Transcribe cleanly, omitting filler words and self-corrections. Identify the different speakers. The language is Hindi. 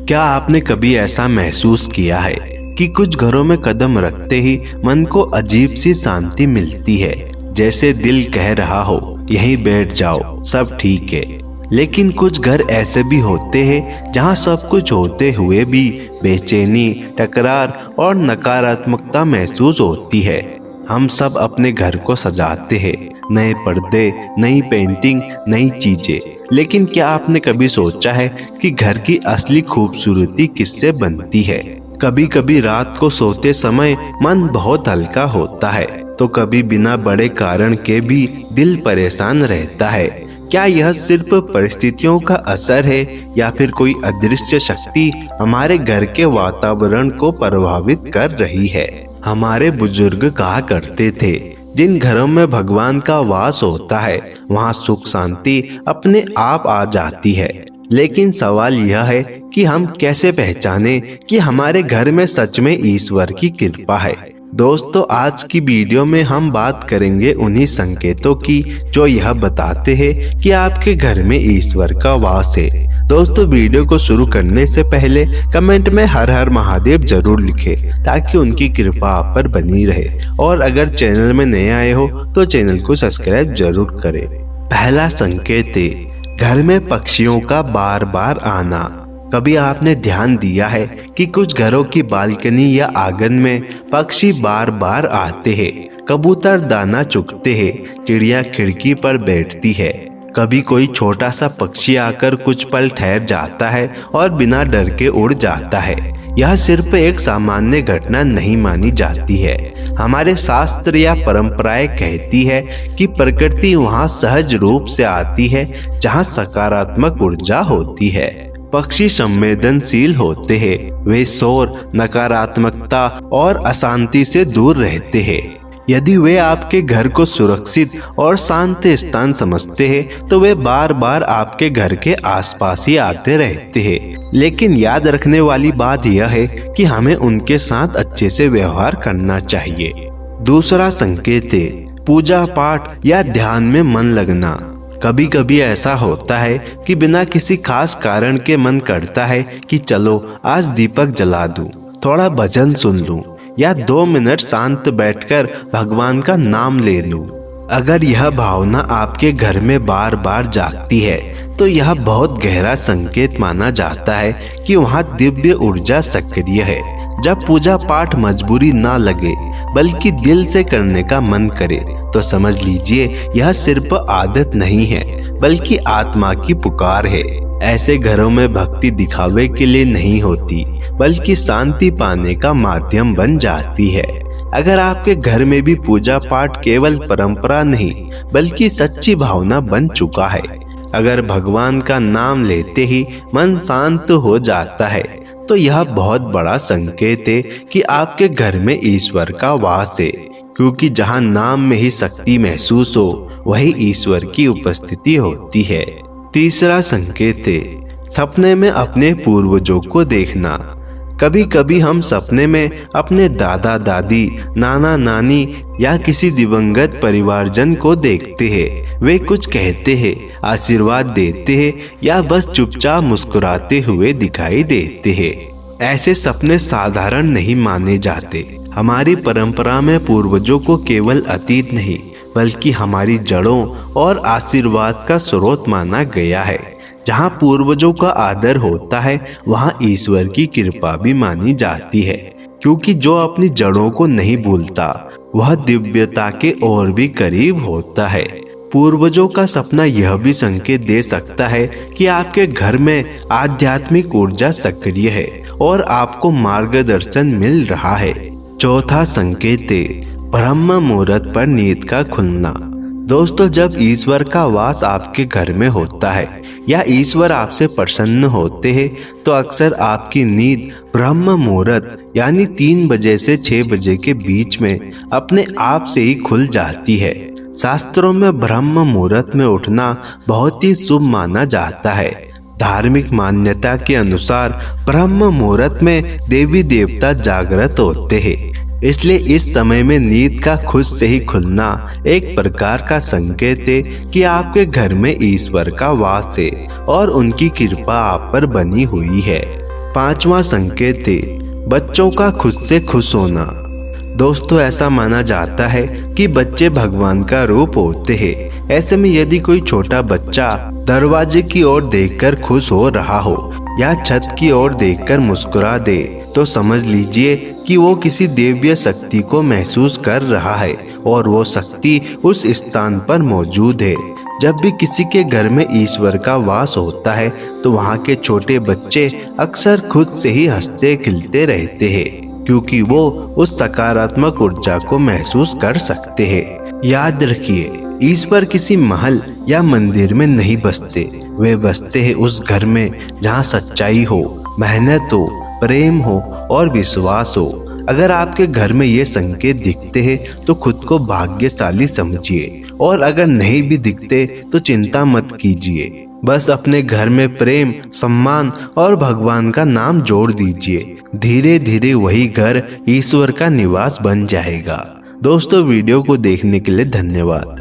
Speaker 1: क्या आपने कभी ऐसा महसूस किया है कि कुछ घरों में कदम रखते ही मन को अजीब सी शांति मिलती है, जैसे दिल कह रहा हो यहीं बैठ जाओ सब ठीक है। लेकिन कुछ घर ऐसे भी होते हैं जहां सब कुछ होते हुए भी बेचैनी, टकरार और नकारात्मकता महसूस होती है। हम सब अपने घर को सजाते हैं, नए पर्दे, नई पेंटिंग, नई चीजें, लेकिन क्या आपने कभी सोचा है कि घर की असली खूबसूरती किससे बनती है? कभी कभी रात को सोते समय मन बहुत हल्का होता है, तो कभी बिना बड़े कारण के भी दिल परेशान रहता है। क्या यह सिर्फ परिस्थितियों का असर है या फिर कोई अदृश्य शक्ति हमारे घर के वातावरण को प्रभावित कर रही है? हमारे बुजुर्ग कहा करते थे, जिन घरों में भगवान का वास होता है वहाँ सुख शांति अपने आप आ जाती है। लेकिन सवाल यह है कि हम कैसे पहचाने कि हमारे घर में सच में ईश्वर की कृपा है। दोस्तों, आज की वीडियो में हम बात करेंगे उन्हीं संकेतों की जो यह बताते हैं कि आपके घर में ईश्वर का वास है। दोस्तों, वीडियो को शुरू करने से पहले कमेंट में हर हर महादेव जरूर लिखें ताकि उनकी कृपा आप पर बनी रहे, और अगर चैनल में नए आए हो तो चैनल को सब्सक्राइब जरूर करें। पहला संकेत है घर में पक्षियों का बार बार आना। कभी आपने ध्यान दिया है कि कुछ घरों की बालकनी या आंगन में पक्षी बार बार आते हैं? कबूतर दाना चुगते हैं, चिड़िया खिड़की पर बैठती है, कभी कोई छोटा सा पक्षी आकर कुछ पल ठहर जाता है और बिना डर के उड़ जाता है। यह सिर्फ एक सामान्य घटना नहीं मानी जाती है। हमारे शास्त्र या परंपराएं कहती है कि प्रकृति वहां सहज रूप से आती है जहां सकारात्मक ऊर्जा होती है। पक्षी संवेदनशील होते हैं, वे शोर, नकारात्मकता और अशांति से दूर रहते हैं। यदि वे आपके घर को सुरक्षित और शांत स्थान समझते हैं तो वे बार बार आपके घर के आसपास ही आते रहते हैं। लेकिन याद रखने वाली बात यह है कि हमें उनके साथ अच्छे से व्यवहार करना चाहिए। दूसरा संकेत है पूजा पाठ या ध्यान में मन लगना। कभी कभी ऐसा होता है कि बिना किसी खास कारण के मन करता है कि चलो आज दीपक जला दूं, थोड़ा भजन सुन लूं या 2 मिनट शांत बैठकर भगवान का नाम ले लूं। अगर यह भावना आपके घर में बार बार जागती है तो यह बहुत गहरा संकेत माना जाता है कि वहाँ दिव्य ऊर्जा सक्रिय है। जब पूजा पाठ मजबूरी ना लगे बल्कि दिल से करने का मन करे तो समझ लीजिए यह सिर्फ आदत नहीं है बल्कि आत्मा की पुकार है। ऐसे घरों में भक्ति दिखावे के लिए नहीं होती बल्कि शांति पाने का माध्यम बन जाती है। अगर आपके घर में भी पूजा पाठ केवल परंपरा नहीं बल्कि सच्ची भावना बन चुका है, अगर भगवान का नाम लेते ही मन शांत हो जाता है तो यह बहुत बड़ा संकेत है कि आपके घर में ईश्वर का वास है, क्योंकि जहाँ नाम में ही शक्ति महसूस हो वही ईश्वर की उपस्थिति होती है। तीसरा संकेत है सपने में अपने पूर्वजों को देखना। कभी कभी हम सपने में अपने दादा दादी, नाना नानी या किसी दिवंगत परिवारजन को देखते हैं। वे कुछ कहते हैं, आशीर्वाद देते हैं या बस चुपचाप मुस्कुराते हुए दिखाई देते हैं। ऐसे सपने साधारण नहीं माने जाते। हमारी परंपरा में पूर्वजों को केवल अतीत नहीं बल्कि हमारी जड़ों और आशीर्वाद का स्रोत माना गया है। जहाँ पूर्वजों का आदर होता है वहाँ ईश्वर की कृपा भी मानी जाती है, क्योंकि जो अपनी जड़ों को नहीं भूलता वह दिव्यता के और भी करीब होता है। पूर्वजों का सपना यह भी संकेत दे सकता है कि आपके घर में आध्यात्मिक ऊर्जा सक्रिय है और आपको मार्गदर्शन मिल रहा है। चौथा संकेत है ब्रह्म मुहूर्त पर नींद का खुलना। दोस्तों, जब ईश्वर का वास आपके घर में होता है या ईश्वर आपसे प्रसन्न होते हैं तो अक्सर आपकी नींद ब्रह्म मुहूर्त यानी 3 बजे से 6 बजे के बीच में अपने आप से ही खुल जाती है। शास्त्रों में ब्रह्म मुहूर्त में उठना बहुत ही शुभ माना जाता है। धार्मिक मान्यता के अनुसार ब्रह्म मुहूर्त में देवी देवता जागृत होते हैं, इसलिए इस समय में नींद का खुद से ही खुलना एक प्रकार का संकेत है कि आपके घर में ईश्वर का वास है और उनकी कृपा आप पर बनी हुई है। 5वां संकेत है बच्चों का खुद से खुश होना। दोस्तों, ऐसा माना जाता है कि बच्चे भगवान का रूप होते हैं। ऐसे में यदि कोई छोटा बच्चा दरवाजे की ओर देखकर खुश हो रहा हो या छत की ओर देखकर मुस्कुरा दे तो समझ लीजिए कि वो किसी दिव्य शक्ति को महसूस कर रहा है और वो शक्ति उस स्थान पर मौजूद है। जब भी किसी के घर में ईश्वर का वास होता है तो वहाँ के छोटे बच्चे अक्सर खुद से ही हंसते खिलते रहते हैं, क्योंकि वो उस सकारात्मक ऊर्जा को महसूस कर सकते हैं। याद रखिए, ईश्वर किसी महल या मंदिर में नहीं बसते, वे बसते हैं उस घर में जहाँ सच्चाई हो, मेहनत हो, प्रेम हो और विश्वास हो। अगर आपके घर में ये संकेत दिखते हैं तो खुद को भाग्यशाली समझिए, और अगर नहीं भी दिखते तो चिंता मत कीजिए। बस अपने घर में प्रेम, सम्मान और भगवान का नाम जोड़ दीजिए। धीरे धीरे वही घर ईश्वर का निवास बन जाएगा। दोस्तों, वीडियो को देखने के लिए धन्यवाद।